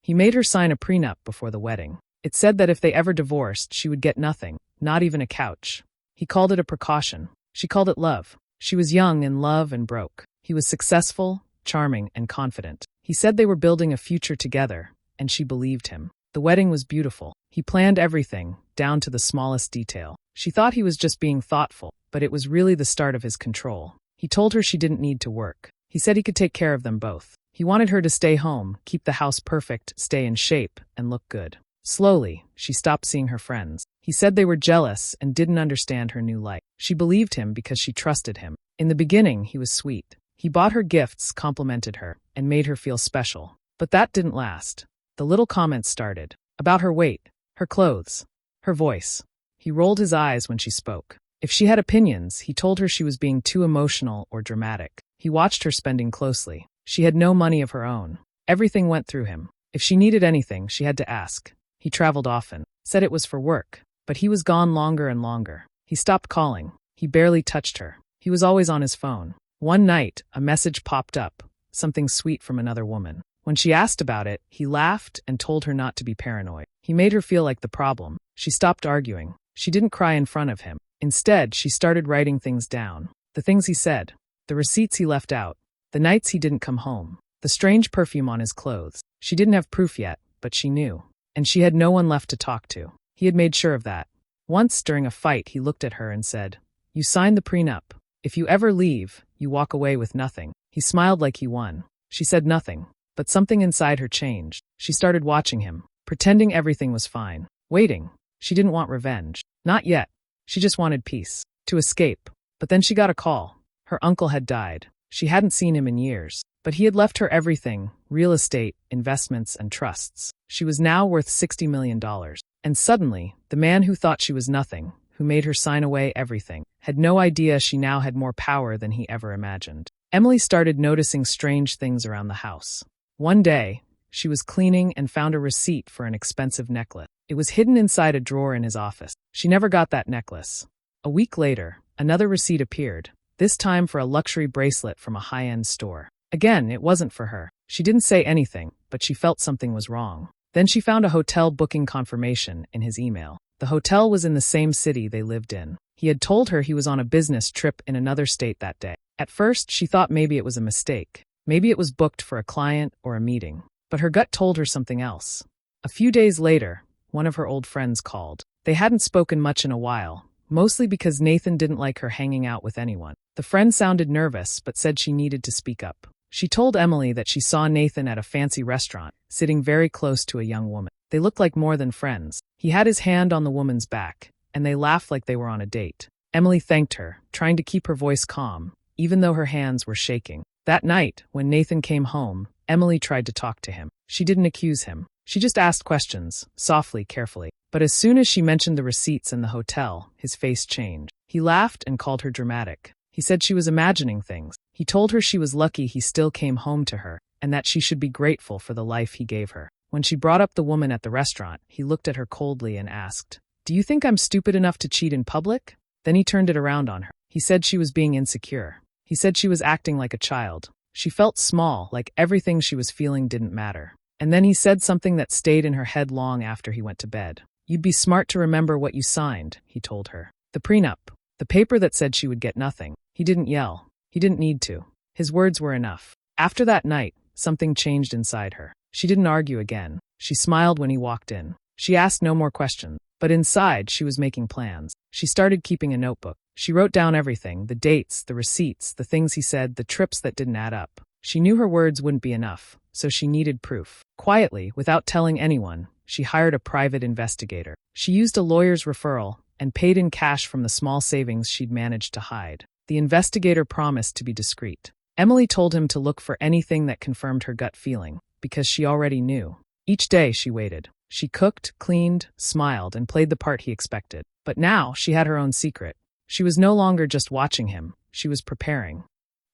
He made her sign a prenup before the wedding. It said that if they ever divorced, she would get nothing, not even a couch. He called it a precaution. She called it love. She was young in love and broke. He was successful, charming, and confident. He said they were building a future together, and she believed him. The wedding was beautiful. He planned everything, down to the smallest detail. She thought he was just being thoughtful, but it was really the start of his control. He told her she didn't need to work. He said he could take care of them both. He wanted her to stay home, keep the house perfect, stay in shape, and look good. Slowly, she stopped seeing her friends. He said they were jealous and didn't understand her new life. She believed him because she trusted him. In the beginning, he was sweet. He bought her gifts, complimented her, and made her feel special. But that didn't last. The little comments started. About her weight, her clothes, her voice. He rolled his eyes when she spoke. If she had opinions, he told her she was being too emotional or dramatic. He watched her spending closely. She had no money of her own. Everything went through him. If she needed anything, she had to ask. He traveled often, said it was for work, but he was gone longer and longer. He stopped calling. He barely touched her. He was always on his phone. One night, a message popped up, something sweet from another woman. When she asked about it, he laughed and told her not to be paranoid. He made her feel like the problem. She stopped arguing. She didn't cry in front of him. Instead, she started writing things down. The things he said, the receipts he left out, the nights he didn't come home, the strange perfume on his clothes. She didn't have proof yet, but she knew. And she had no one left to talk to. He had made sure of that. Once, during a fight, he looked at her and said, "You signed the prenup. If you ever leave, you walk away with nothing." He smiled like he won. She said nothing, but something inside her changed. She started watching him, pretending everything was fine, waiting. She didn't want revenge. Not yet. She just wanted peace, to escape. But then she got a call. Her uncle had died. She hadn't seen him in years, but he had left her everything: real estate, investments, and trusts. She was now worth $60 million. And suddenly, the man who thought she was nothing, who made her sign away everything, had no idea she now had more power than he ever imagined. Emily started noticing strange things around the house. One day, she was cleaning and found a receipt for an expensive necklace. It was hidden inside a drawer in his office. She never got that necklace. A week later, another receipt appeared, this time for a luxury bracelet from a high-end store. Again, it wasn't for her. She didn't say anything, but she felt something was wrong. Then she found a hotel booking confirmation in his email. The hotel was in the same city they lived in. He had told her he was on a business trip in another state that day. At first, she thought maybe it was a mistake. Maybe it was booked for a client or a meeting. But her gut told her something else. A few days later, one of her old friends called. They hadn't spoken much in a while, mostly because Nathan didn't like her hanging out with anyone. The friend sounded nervous but said she needed to speak up. She told Emily that she saw Nathan at a fancy restaurant, sitting very close to a young woman. They looked like more than friends. He had his hand on the woman's back, and they laughed like they were on a date. Emily thanked her, trying to keep her voice calm, even though her hands were shaking. That night, when Nathan came home, Emily tried to talk to him. She didn't accuse him. She just asked questions, softly, carefully. But as soon as she mentioned the receipts and the hotel, his face changed. He laughed and called her dramatic. He said she was imagining things. He told her she was lucky he still came home to her, and that she should be grateful for the life he gave her. When she brought up the woman at the restaurant, he looked at her coldly and asked, "Do you think I'm stupid enough to cheat in public?" Then he turned it around on her. He said she was being insecure. He said she was acting like a child. She felt small, like everything she was feeling didn't matter. And then he said something that stayed in her head long after he went to bed. "You'd be smart to remember what you signed," he told her. The prenup. The paper that said she would get nothing. He didn't yell. He didn't need to. His words were enough. After that night, something changed inside her. She didn't argue again. She smiled when he walked in. She asked no more questions. But inside, she was making plans. She started keeping a notebook. She wrote down everything, the dates, the receipts, the things he said, the trips that didn't add up. She knew her words wouldn't be enough, so she needed proof. Quietly, without telling anyone, she hired a private investigator. She used a lawyer's referral and paid in cash from the small savings she'd managed to hide. The investigator promised to be discreet. Emily told him to look for anything that confirmed her gut feeling, because she already knew. Each day she waited. She cooked, cleaned, smiled, and played the part he expected. But now she had her own secret. She was no longer just watching him. She was preparing.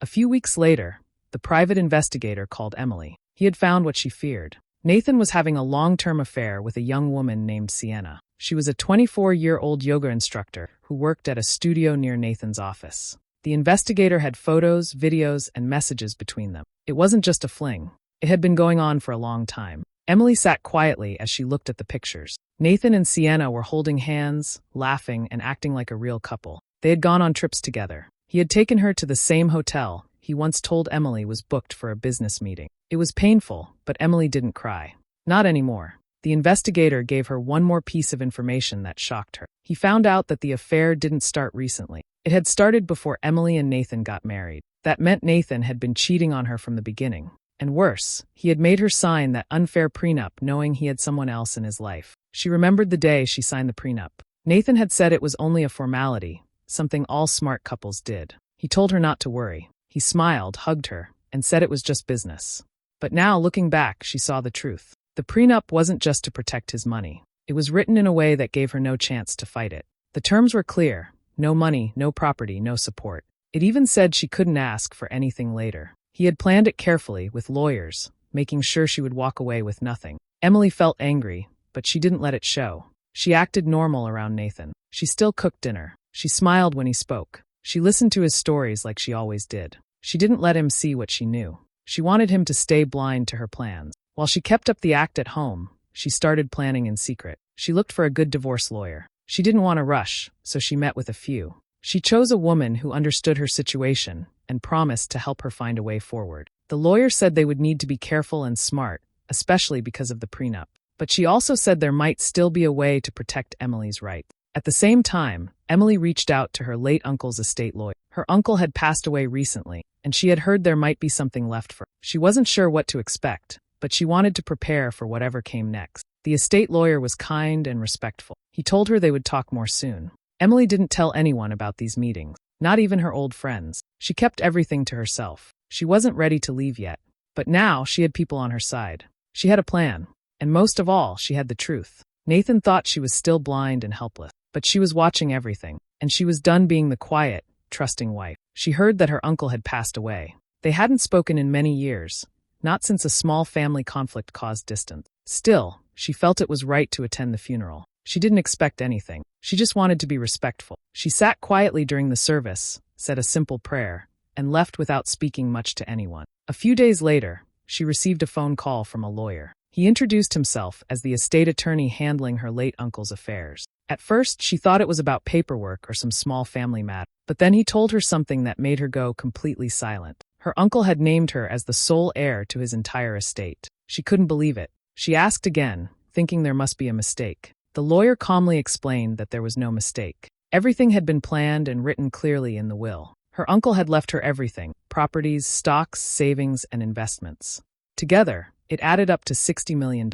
A few weeks later, the private investigator called Emily. He had found what she feared. Nathan was having a long-term affair with a young woman named Sienna. She was a 24-year-old yoga instructor who worked at a studio near Nathan's office. The investigator had photos, videos, and messages between them. It wasn't just a fling. It had been going on for a long time. Emily sat quietly as she looked at the pictures. Nathan and Sienna were holding hands, laughing, and acting like a real couple. They had gone on trips together. He had taken her to the same hotel he once told Emily was booked for a business meeting. It was painful, but Emily didn't cry. Not anymore. The investigator gave her one more piece of information that shocked her. He found out that the affair didn't start recently. It had started before Emily and Nathan got married. That meant Nathan had been cheating on her from the beginning. And worse, he had made her sign that unfair prenup knowing he had someone else in his life. She remembered the day she signed the prenup. Nathan had said it was only a formality, something all smart couples did. He told her not to worry. He smiled, hugged her, and said it was just business. But now, looking back, she saw the truth. The prenup wasn't just to protect his money. It was written in a way that gave her no chance to fight it. The terms were clear: no money, no property, no support. It even said she couldn't ask for anything later. He had planned it carefully, with lawyers, making sure she would walk away with nothing. Emily felt angry, but she didn't let it show. She acted normal around Nathan. She still cooked dinner. She smiled when he spoke. She listened to his stories like she always did. She didn't let him see what she knew. She wanted him to stay blind to her plans. While she kept up the act at home, she started planning in secret. She looked for a good divorce lawyer. She didn't want to rush, so she met with a few. She chose a woman who understood her situation and promised to help her find a way forward. The lawyer said they would need to be careful and smart, especially because of the prenup. But she also said there might still be a way to protect Emily's rights. At the same time, Emily reached out to her late uncle's estate lawyer. Her uncle had passed away recently, and she had heard there might be something left for her. She wasn't sure what to expect, but she wanted to prepare for whatever came next. The estate lawyer was kind and respectful. He told her they would talk more soon. Emily didn't tell anyone about these meetings, not even her old friends. She kept everything to herself. She wasn't ready to leave yet, but now she had people on her side. She had a plan, and most of all, she had the truth. Nathan thought she was still blind and helpless, but she was watching everything, and she was done being the quiet, trusting wife. She heard that her uncle had passed away. They hadn't spoken in many years, not since a small family conflict caused distance. Still, she felt it was right to attend the funeral. She didn't expect anything. She just wanted to be respectful. She sat quietly during the service, said a simple prayer, and left without speaking much to anyone. A few days later, she received a phone call from a lawyer. He introduced himself as the estate attorney handling her late uncle's affairs. At first, she thought it was about paperwork or some small family matter, but then he told her something that made her go completely silent. Her uncle had named her as the sole heir to his entire estate. She couldn't believe it. She asked again, thinking there must be a mistake. The lawyer calmly explained that there was no mistake. Everything had been planned and written clearly in the will. Her uncle had left her everything: properties, stocks, savings, and investments. Together, it added up to $60 million.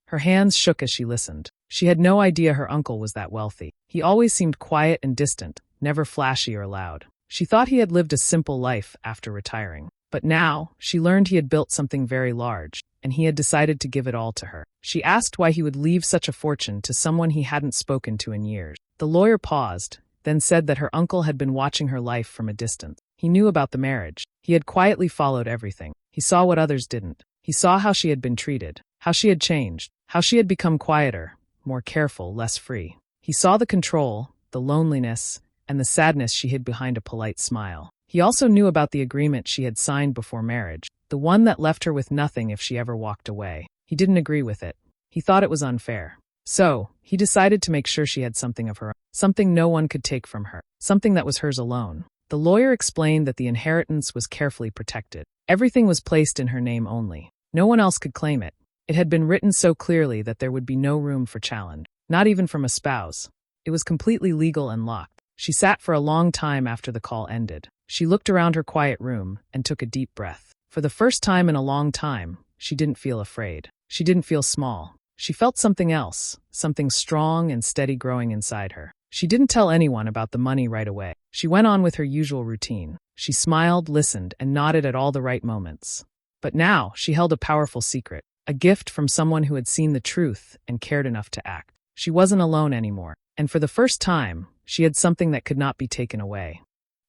Her hands shook as she listened. She had no idea her uncle was that wealthy. He always seemed quiet and distant, never flashy or loud. She thought he had lived a simple life after retiring. But now, she learned he had built something very large, and he had decided to give it all to her. She asked why he would leave such a fortune to someone he hadn't spoken to in years. The lawyer paused, then said that her uncle had been watching her life from a distance. He knew about the marriage. He had quietly followed everything. He saw what others didn't. He saw how she had been treated, how she had changed, how she had become quieter, more careful, less free. He saw the control, the loneliness, and the sadness she hid behind a polite smile. He also knew about the agreement she had signed before marriage, the one that left her with nothing if she ever walked away. He didn't agree with it. He thought it was unfair. So, he decided to make sure she had something of her own, something no one could take from her, something that was hers alone. The lawyer explained that the inheritance was carefully protected. Everything was placed in her name only. No one else could claim it. It had been written so clearly that there would be no room for challenge, not even from a spouse. It was completely legal and locked. She sat for a long time after the call ended. She looked around her quiet room and took a deep breath. For the first time in a long time, she didn't feel afraid. She didn't feel small. She felt something else, something strong and steady growing inside her. She didn't tell anyone about the money right away. She went on with her usual routine. She smiled, listened, and nodded at all the right moments. But now, she held a powerful secret, a gift from someone who had seen the truth and cared enough to act. She wasn't alone anymore, and for the first time, she had something that could not be taken away.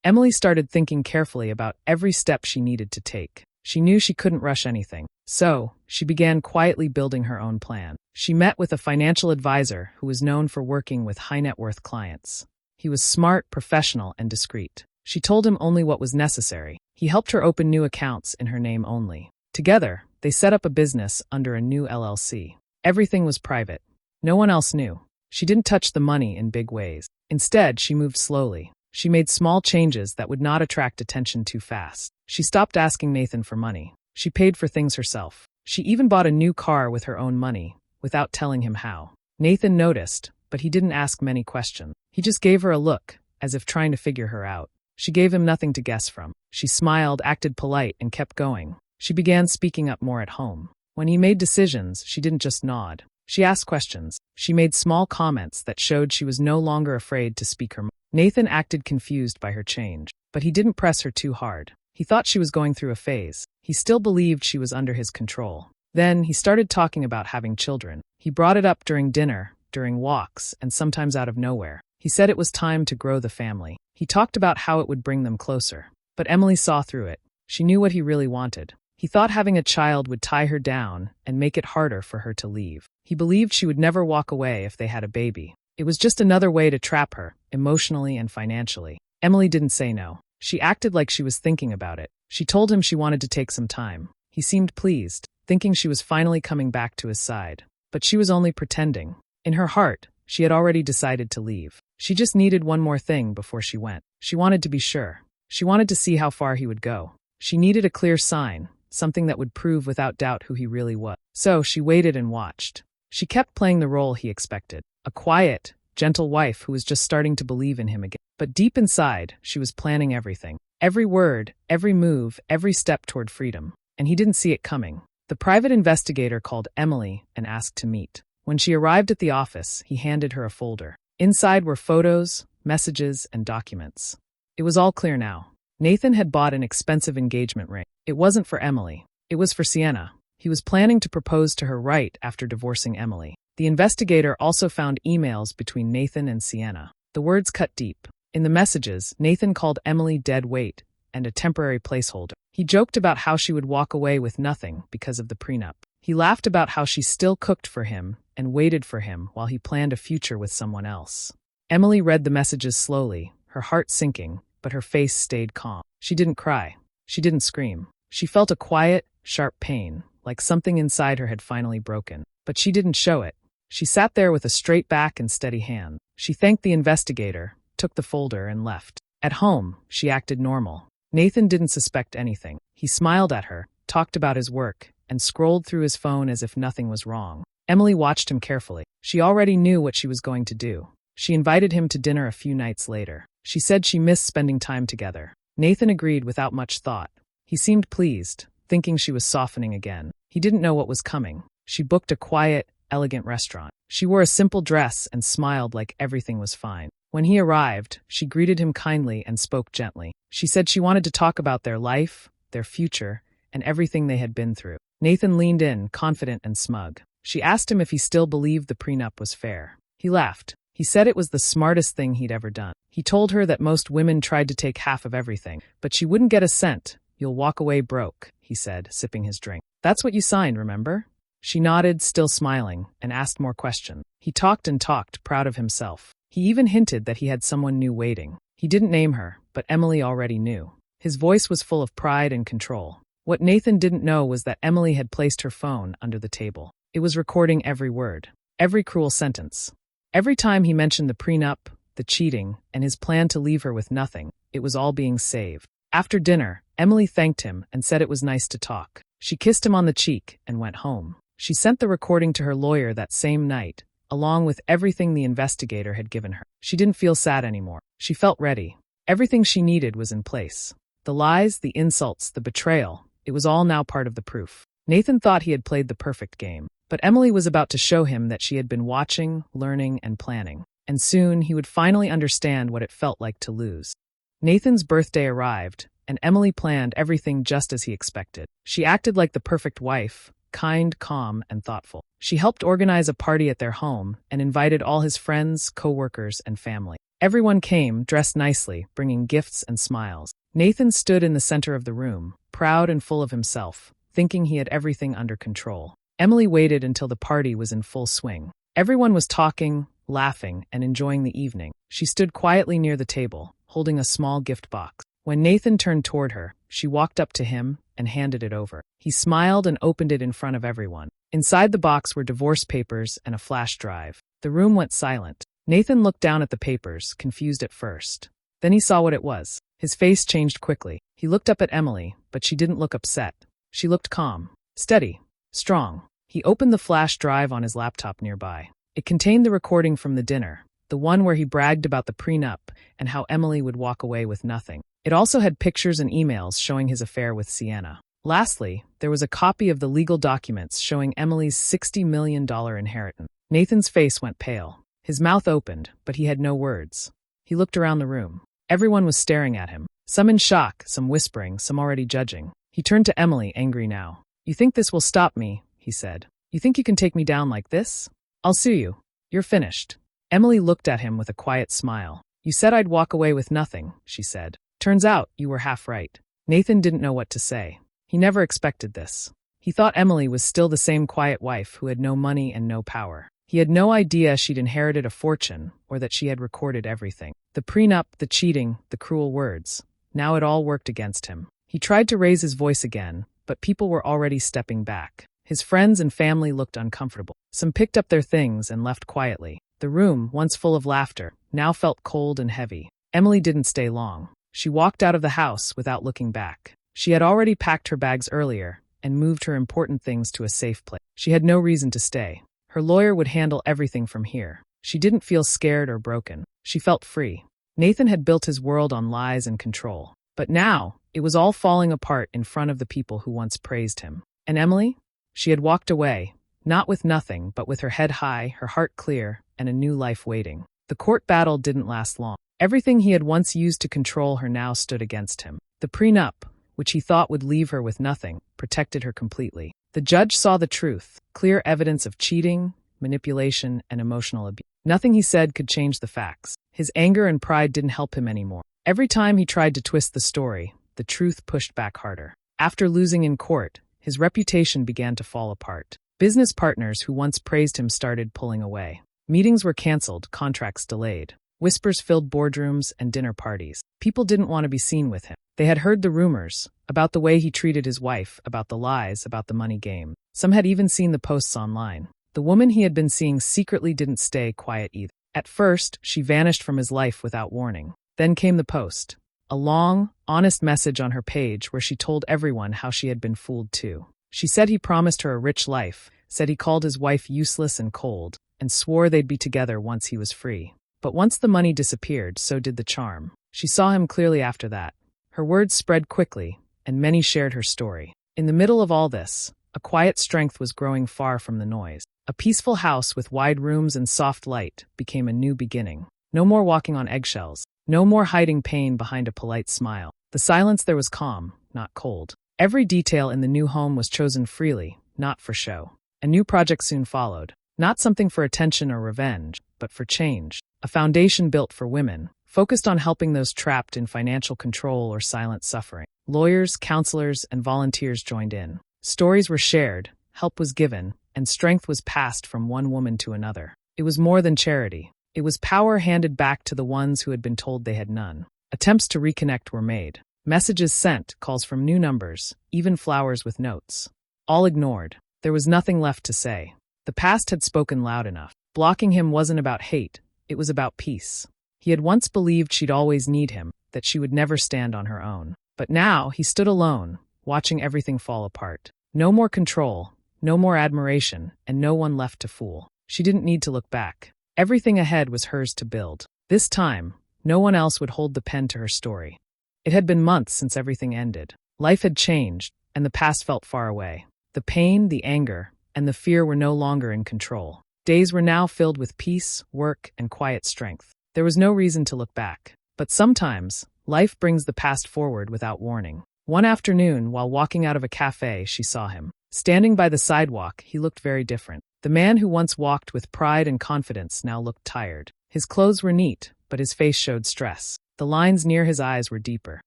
Emily started thinking carefully about every step she needed to take. She knew she couldn't rush anything, so she began quietly building her own plan. She met with a financial advisor who was known for working with high-net-worth clients. He was smart, professional, and discreet. She told him only what was necessary. He helped her open new accounts in her name only. Together, They set up a business under a new LLC. Everything was private. No one else knew. She didn't touch the money in big ways. Instead, she moved slowly. She made small changes that would not attract attention too fast. She stopped asking Nathan for money. She paid for things herself. She even bought a new car with her own money, without telling him how. Nathan noticed, but he didn't ask many questions. He just gave her a look, as if trying to figure her out. She gave him nothing to guess from. She smiled, acted polite, and kept going. She began speaking up more at home. When he made decisions, she didn't just nod. She asked questions. She made small comments that showed she was no longer afraid to speak her mind. Nathan acted confused by her change, but he didn't press her too hard. He thought she was going through a phase. He still believed she was under his control. Then he started talking about having children. He brought it up during dinner, during walks, and sometimes out of nowhere. He said it was time to grow the family. He talked about how it would bring them closer. But Emily saw through it. She knew what he really wanted. He thought having a child would tie her down and make it harder for her to leave. He believed she would never walk away if they had a baby. It was just another way to trap her, emotionally and financially. Emily didn't say no. She acted like she was thinking about it. She told him she wanted to take some time. He seemed pleased, thinking she was finally coming back to his side. But she was only pretending. In her heart, she had already decided to leave. She just needed one more thing before she went. She wanted to be sure. She wanted to see how far he would go. She needed a clear sign, something that would prove without doubt who he really was. So she waited and watched. She kept playing the role he expected. A quiet, gentle wife who was just starting to believe in him again. But deep inside, she was planning everything. Every word, every move, every step toward freedom. And he didn't see it coming. The private investigator called Emily and asked to meet. When she arrived at the office, he handed her a folder. Inside were photos, messages, and documents. It was all clear now. Nathan had bought an expensive engagement ring. It wasn't for Emily. It was for Sienna. He was planning to propose to her right after divorcing Emily. The investigator also found emails between Nathan and Sienna. The words cut deep. In the messages, Nathan called Emily dead weight and a temporary placeholder. He joked about how she would walk away with nothing because of the prenup. He laughed about how she still cooked for him and waited for him while he planned a future with someone else. Emily read the messages slowly, her heart sinking, but her face stayed calm. She didn't cry. She didn't scream. She felt a quiet, sharp pain, like something inside her had finally broken. But she didn't show it. She sat there with a straight back and steady hand. She thanked the investigator, took the folder, and left. At home, she acted normal. Nathan didn't suspect anything. He smiled at her, talked about his work, and scrolled through his phone as if nothing was wrong. Emily watched him carefully. She already knew what she was going to do. She invited him to dinner a few nights later. She said she missed spending time together. Nathan agreed without much thought. He seemed pleased, thinking she was softening again. He didn't know what was coming. She booked a quiet, elegant restaurant. She wore a simple dress and smiled like everything was fine. When he arrived, she greeted him kindly and spoke gently. She said she wanted to talk about their life, their future, and everything they had been through. Nathan leaned in, confident and smug. She asked him if he still believed the prenup was fair. He laughed. He said it was the smartest thing he'd ever done. He told her that most women tried to take half of everything, but she wouldn't get a cent. "You'll walk away broke," he said, sipping his drink. "That's what you signed, remember?" She nodded, still smiling, and asked more questions. He talked and talked, proud of himself. He even hinted that he had someone new waiting. He didn't name her, but Emily already knew. His voice was full of pride and control. What Nathan didn't know was that Emily had placed her phone under the table. It was recording every word, every cruel sentence. Every time he mentioned the prenup, the cheating, and his plan to leave her with nothing, it was all being saved. After dinner, Emily thanked him and said it was nice to talk. She kissed him on the cheek and went home. She sent the recording to her lawyer that same night, along with everything the investigator had given her. She didn't feel sad anymore. She felt ready. Everything she needed was in place. The lies, the insults, the betrayal, it was all now part of the proof. Nathan thought he had played the perfect game, but Emily was about to show him that she had been watching, learning, and planning. And soon he would finally understand what it felt like to lose. Nathan's birthday arrived, and Emily planned everything just as he expected. She acted like the perfect wife, kind, calm, and thoughtful. She helped organize a party at their home and invited all his friends, co-workers, and family. Everyone came, dressed nicely, bringing gifts and smiles. Nathan stood in the center of the room, proud and full of himself, thinking he had everything under control. Emily waited until the party was in full swing. Everyone was talking, laughing, and enjoying the evening. She stood quietly near the table, holding a small gift box. When Nathan turned toward her, she walked up to him and handed it over. He smiled and opened it in front of everyone. Inside the box were divorce papers and a flash drive. The room went silent. Nathan looked down at the papers, confused at first. Then he saw what it was. His face changed quickly. He looked up at Emily, but she didn't look upset. She looked calm, steady, strong. He opened the flash drive on his laptop nearby. It contained the recording from the dinner, the one where he bragged about the prenup and how Emily would walk away with nothing. It also had pictures and emails showing his affair with Sienna. Lastly, there was a copy of the legal documents showing Emily's $60 million inheritance. Nathan's face went pale. His mouth opened, but he had no words. He looked around the room. Everyone was staring at him, some in shock, some whispering, some already judging. He turned to Emily, angry now. "You think this will stop me?" he said. "You think you can take me down like this? I'll sue you. You're finished." Emily looked at him with a quiet smile. "You said I'd walk away with nothing," she said. "Turns out you were half right." Nathan didn't know what to say. He never expected this. He thought Emily was still the same quiet wife who had no money and no power. He had no idea she'd inherited a fortune or that she had recorded everything. The prenup, the cheating, the cruel words. Now it all worked against him. He tried to raise his voice again, but people were already stepping back. His friends and family looked uncomfortable. Some picked up their things and left quietly. The room, once full of laughter, now felt cold and heavy. Emily didn't stay long. She walked out of the house without looking back. She had already packed her bags earlier and moved her important things to a safe place. She had no reason to stay. Her lawyer would handle everything from here. She didn't feel scared or broken. She felt free. Nathan had built his world on lies and control. But now, it was all falling apart in front of the people who once praised him. And Emily? She had walked away, not with nothing, but with her head high, her heart clear, and a new life waiting. The court battle didn't last long. Everything he had once used to control her now stood against him. The prenup, which he thought would leave her with nothing, protected her completely. The judge saw the truth, clear evidence of cheating, manipulation, and emotional abuse. Nothing he said could change the facts. His anger and pride didn't help him anymore. Every time he tried to twist the story, the truth pushed back harder. After losing in court, his reputation began to fall apart. Business partners who once praised him started pulling away. Meetings were canceled, contracts delayed. Whispers filled boardrooms and dinner parties. People didn't want to be seen with him. They had heard the rumors about the way he treated his wife, about the lies, about the money game. Some had even seen the posts online. The woman he had been seeing secretly didn't stay quiet either. At first, she vanished from his life without warning. Then came the post. A long, honest message on her page where she told everyone how she had been fooled too. She said he promised her a rich life, said he called his wife useless and cold, and swore they'd be together once he was free. But once the money disappeared, so did the charm. She saw him clearly after that. Her words spread quickly, and many shared her story. In the middle of all this, a quiet strength was growing far from the noise. A peaceful house with wide rooms and soft light became a new beginning. No more walking on eggshells. No more hiding pain behind a polite smile. The silence there was calm, not cold. Every detail in the new home was chosen freely, not for show. A new project soon followed. Not something for attention or revenge, but for change. A foundation built for women, focused on helping those trapped in financial control or silent suffering. Lawyers, counselors, and volunteers joined in. Stories were shared, help was given, and strength was passed from one woman to another. It was more than charity. It was power handed back to the ones who had been told they had none. Attempts to reconnect were made. Messages sent, calls from new numbers, even flowers with notes. All ignored. There was nothing left to say. The past had spoken loud enough. Blocking him wasn't about hate. It was about peace. He had once believed she'd always need him, that she would never stand on her own. But now he stood alone, watching everything fall apart. No more control, no more admiration, and no one left to fool. She didn't need to look back. Everything ahead was hers to build. This time, no one else would hold the pen to her story. It had been months since everything ended. Life had changed, and the past felt far away. The pain, the anger, and the fear were no longer in control. Days were now filled with peace, work, and quiet strength. There was no reason to look back. But sometimes, life brings the past forward without warning. One afternoon, while walking out of a cafe, she saw him. Standing by the sidewalk, he looked very different. The man who once walked with pride and confidence now looked tired. His clothes were neat, but his face showed stress. The lines near his eyes were deeper.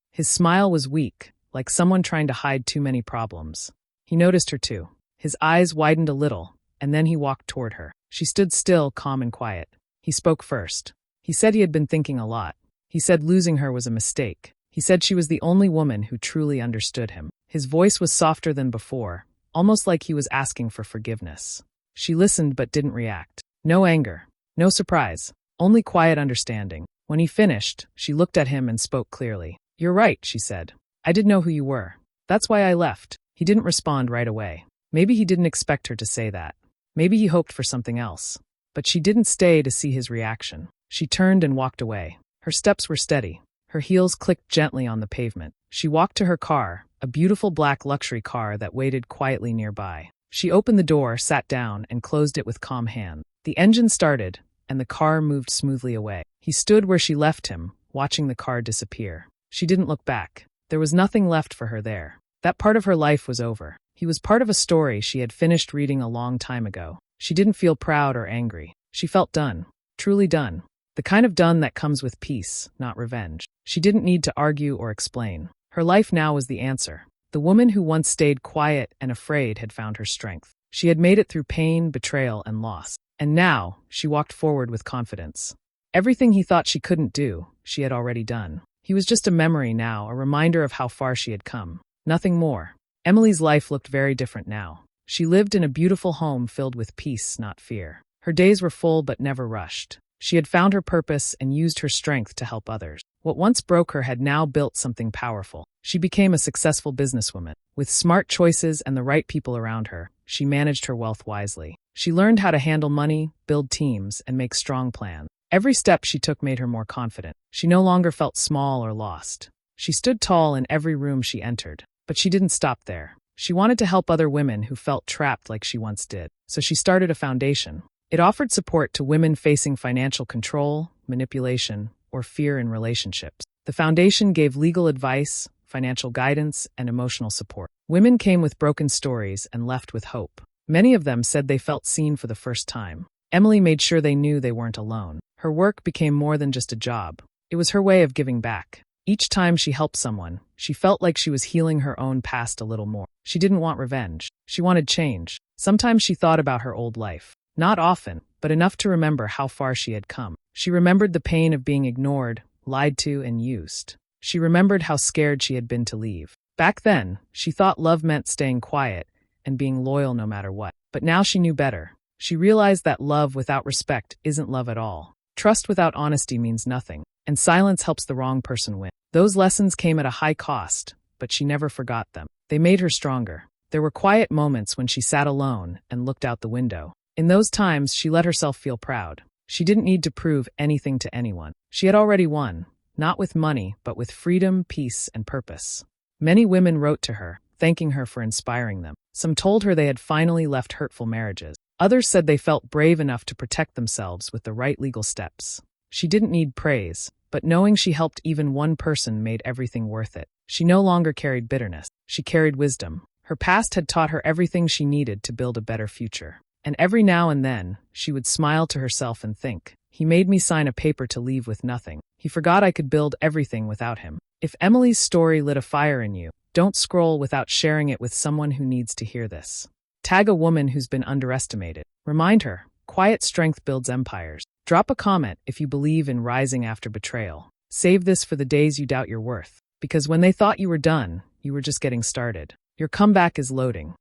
His smile was weak, like someone trying to hide too many problems. He noticed her too. His eyes widened a little, and then he walked toward her. She stood still, calm and quiet. He spoke first. He said he had been thinking a lot. He said losing her was a mistake. He said she was the only woman who truly understood him. His voice was softer than before, almost like he was asking for forgiveness. She listened but didn't react. No anger, no surprise, only quiet understanding. When he finished, she looked at him and spoke clearly. "You're right," she said. "I didn't know who you were. That's why I left." He didn't respond right away. Maybe he didn't expect her to say that. Maybe he hoped for something else. But she didn't stay to see his reaction. She turned and walked away. Her steps were steady. Her heels clicked gently on the pavement. She walked to her car, a beautiful black luxury car that waited quietly nearby. She opened the door, sat down, and closed it with calm hand. The engine started, and the car moved smoothly away. He stood where she left him, watching the car disappear. She didn't look back. There was nothing left for her there. That part of her life was over. He was part of a story she had finished reading a long time ago. She didn't feel proud or angry. She felt done. Truly done. The kind of done that comes with peace, not revenge. She didn't need to argue or explain. Her life now was the answer. The woman who once stayed quiet and afraid had found her strength. She had made it through pain, betrayal, and loss. And now, she walked forward with confidence. Everything he thought she couldn't do, she had already done. He was just a memory now, a reminder of how far she had come. Nothing more. Emily's life looked very different now. She lived in a beautiful home filled with peace, not fear. Her days were full but never rushed. She had found her purpose and used her strength to help others. What once broke her had now built something powerful. She became a successful businesswoman. With smart choices and the right people around her, she managed her wealth wisely. She learned how to handle money, build teams, and make strong plans. Every step she took made her more confident. She no longer felt small or lost. She stood tall in every room she entered. But she didn't stop there. She wanted to help other women who felt trapped like she once did. So she started a foundation. It offered support to women facing financial control, manipulation, or fear in relationships. The foundation gave legal advice, financial guidance, and emotional support. Women came with broken stories and left with hope. Many of them said they felt seen for the first time. Emily made sure they knew they weren't alone. Her work became more than just a job. It was her way of giving back. Each time she helped someone, she felt like she was healing her own past a little more. She didn't want revenge. She wanted change. Sometimes she thought about her old life. Not often, but enough to remember how far she had come. She remembered the pain of being ignored, lied to, and used. She remembered how scared she had been to leave. Back then, she thought love meant staying quiet and being loyal no matter what. But now she knew better. She realized that love without respect isn't love at all. Trust without honesty means nothing, and silence helps the wrong person win. Those lessons came at a high cost, but she never forgot them. They made her stronger. There were quiet moments when she sat alone and looked out the window. In those times, she let herself feel proud. She didn't need to prove anything to anyone. She had already won, not with money, but with freedom, peace, and purpose. Many women wrote to her, thanking her for inspiring them. Some told her they had finally left hurtful marriages. Others said they felt brave enough to protect themselves with the right legal steps. She didn't need praise, but knowing she helped even one person made everything worth it. She no longer carried bitterness. She carried wisdom. Her past had taught her everything she needed to build a better future. And every now and then, she would smile to herself and think, "He made me sign a paper to leave with nothing. He forgot I could build everything without him." If Emily's story lit a fire in you, don't scroll without sharing it with someone who needs to hear this. Tag a woman who's been underestimated. Remind her, quiet strength builds empires. Drop a comment if you believe in rising after betrayal. Save this for the days you doubt your worth. Because when they thought you were done, you were just getting started. Your comeback is loading.